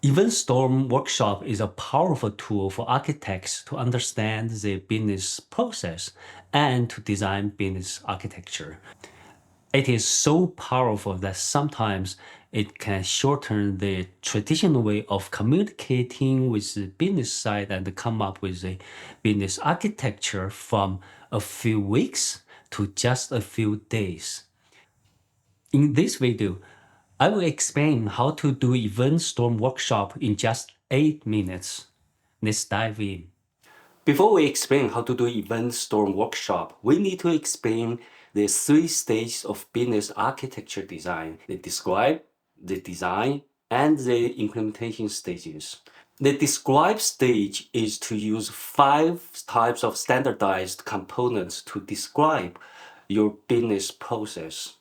Event Storm Workshop is a powerful tool for architects to understand the business process and to design business architecture. It is so powerful that sometimes it can shorten the traditional way of communicating with the business side and come up with a business architecture from a few weeks to just a few days. In this video, I will explain how to do Event Storm Workshop in just 8 minutes. Let's dive in. Before we explain how to do Event Storm Workshop, we need to explain the 3 stages of business architecture design: the describe, the design, and the implementation stages. The describe stage is to use 5 types of standardized components to describe your business process.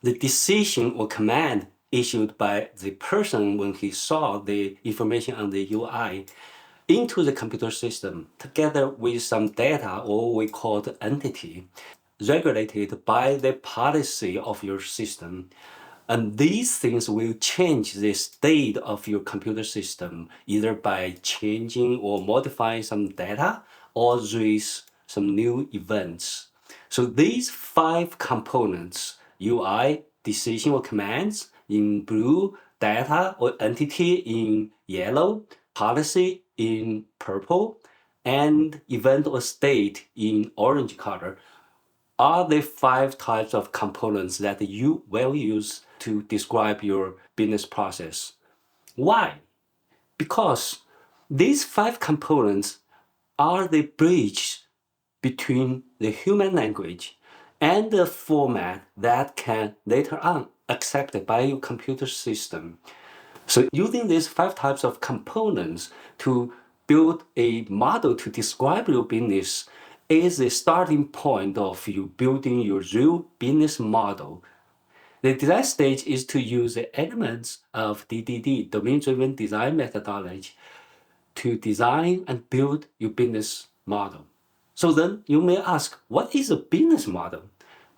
The decision or command issued by the person when he saw the information on the UI into the computer system, together with some data, or we call the entity, regulated by the policy of your system. And these things will change the state of your computer system, either by changing or modifying some data or raise some new events. So these 5 components, UI, decision or commands in blue, data or entity in yellow, policy in purple, and event or state in orange color, are the 5 types of components that you will use to describe your business process. Why? Because these 5 components are the bridge between the human language and the format that can later on accepted by your computer system. So using these 5 types of components to build a model to describe your business is the starting point of you building your real business model. The design stage is to use the elements of DDD, domain-driven design methodology, to design and build your business model. So then you may ask, what is a business model?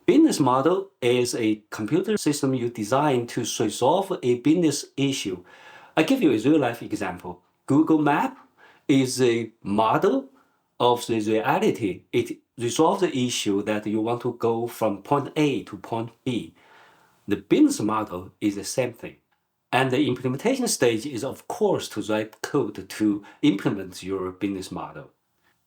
Business model is a computer system you design to resolve a business issue. I give you a real-life example. Google Map is a model of the reality. It resolves the issue that you want to go from point A to point B. The business model is the same thing. And the implementation stage is, of course, to write code to implement your business model.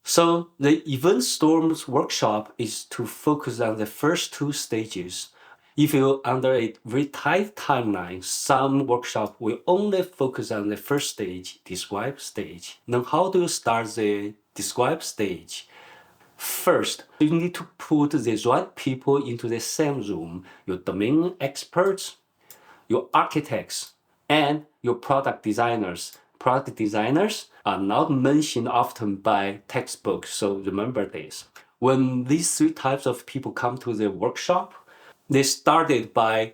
So the Event Storms workshop is to focus on the first 2 stages. If you're under a very tight timeline, some workshop will only focus on the first stage, describe stage. Now, how do you start the describe stage? First, you need to put the right people into the same room: your domain experts, your architects, and your product designers. Product designers are not mentioned often by textbooks, so remember this. When these 3 types of people come to the workshop, they started by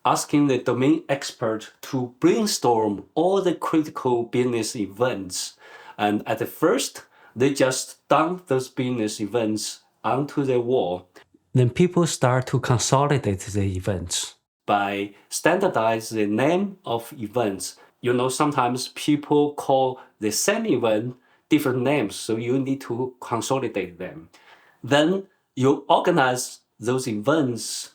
asking the domain expert to brainstorm all the critical business events. And at the first, they just dump those business events onto the wall. Then people start to consolidate the events by standardize the name of events. You know, sometimes people call the same event different names, so you need to consolidate them. Then you organize those events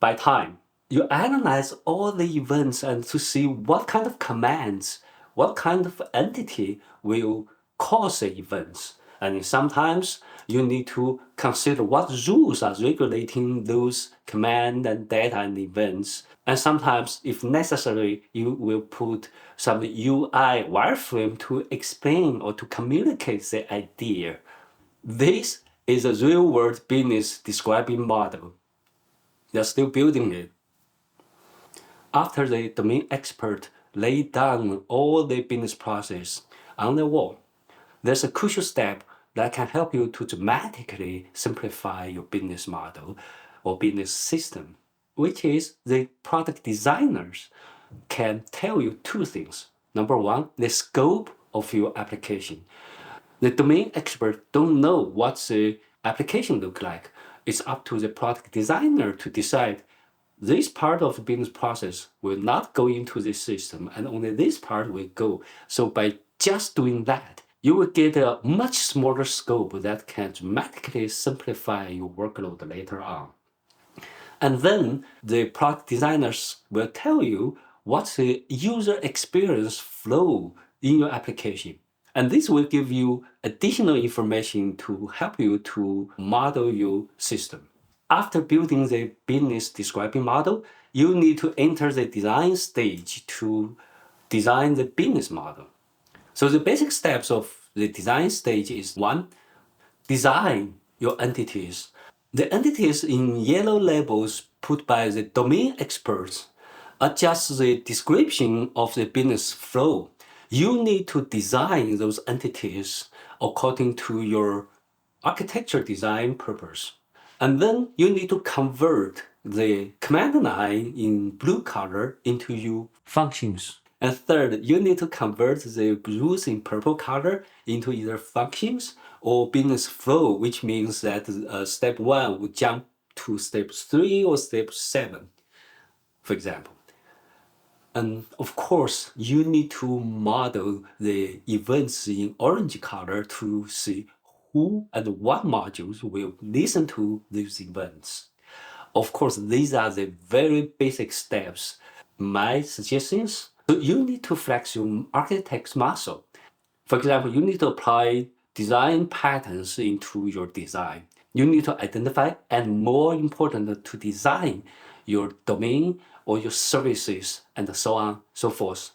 by time. You analyze all the events and to see what kind of commands, what kind of entity will cause the events. And sometimes you need to consider what rules are regulating those command and data and events. And sometimes, if necessary, you will put some UI wireframe to explain or to communicate the idea. This is a real-world business describing model. They're still building it. After the domain expert laid down all the business process on the wall, there's a crucial step that can help you to dramatically simplify your business model or business system, which is the product designers can tell you 2 things. Number 1, the scope of your application. The domain expert don't know what the application look like. It's up to the product designer to decide this part of the business process will not go into this system, and only this part will go. So by just doing that, you will get a much smaller scope that can dramatically simplify your workload later on. And then the product designers will tell you what's the user experience flow in your application. And this will give you additional information to help you to model your system. After building the business describing model, you need to enter the design stage to design the business model. So the basic steps of the design stage is one, design your entities. The entities in yellow labels put by the domain experts are just the description of the business flow. You need to design those entities according to your architecture design purpose. And then you need to convert the command line in blue color into your functions. And third, you need to convert the rules in purple color into either functions or business flow, which means that step 1 would jump to step 3 or step 7, for example. And of course, you need to model the events in orange color to see who and what modules will listen to these events. Of course, these are the very basic steps. My suggestions, so you need to flex your architect's muscle. For example, you need to apply design patterns into your design. You need to identify, and more important, to design your domain or your services and so on, so forth.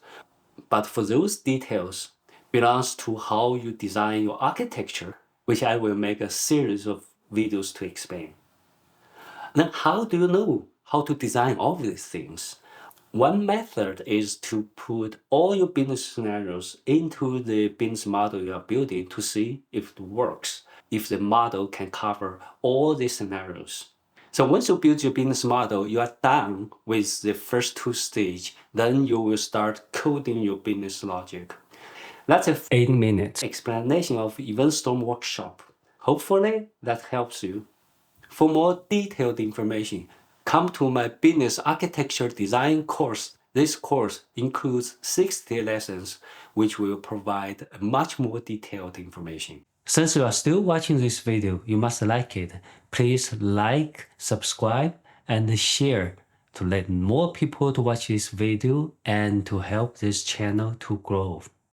But for those details belongs to how you design your architecture, which I will make a series of videos to explain. Then how do you know how to design all these things? One method is to put all your business scenarios into the business model you are building to see if it works, if the model can cover all the scenarios. So once you build your business model, you are done with the first two stages. Then you will start coding your business logic. That's a 8-minute explanation of EventStorm workshop. Hopefully that helps you. For more detailed information, come to my business architecture design course. This course includes 60 lessons, which will provide much more detailed information. Since you are still watching this video, you must like it. Please like, subscribe, and share to let more people to watch this video and to help this channel to grow.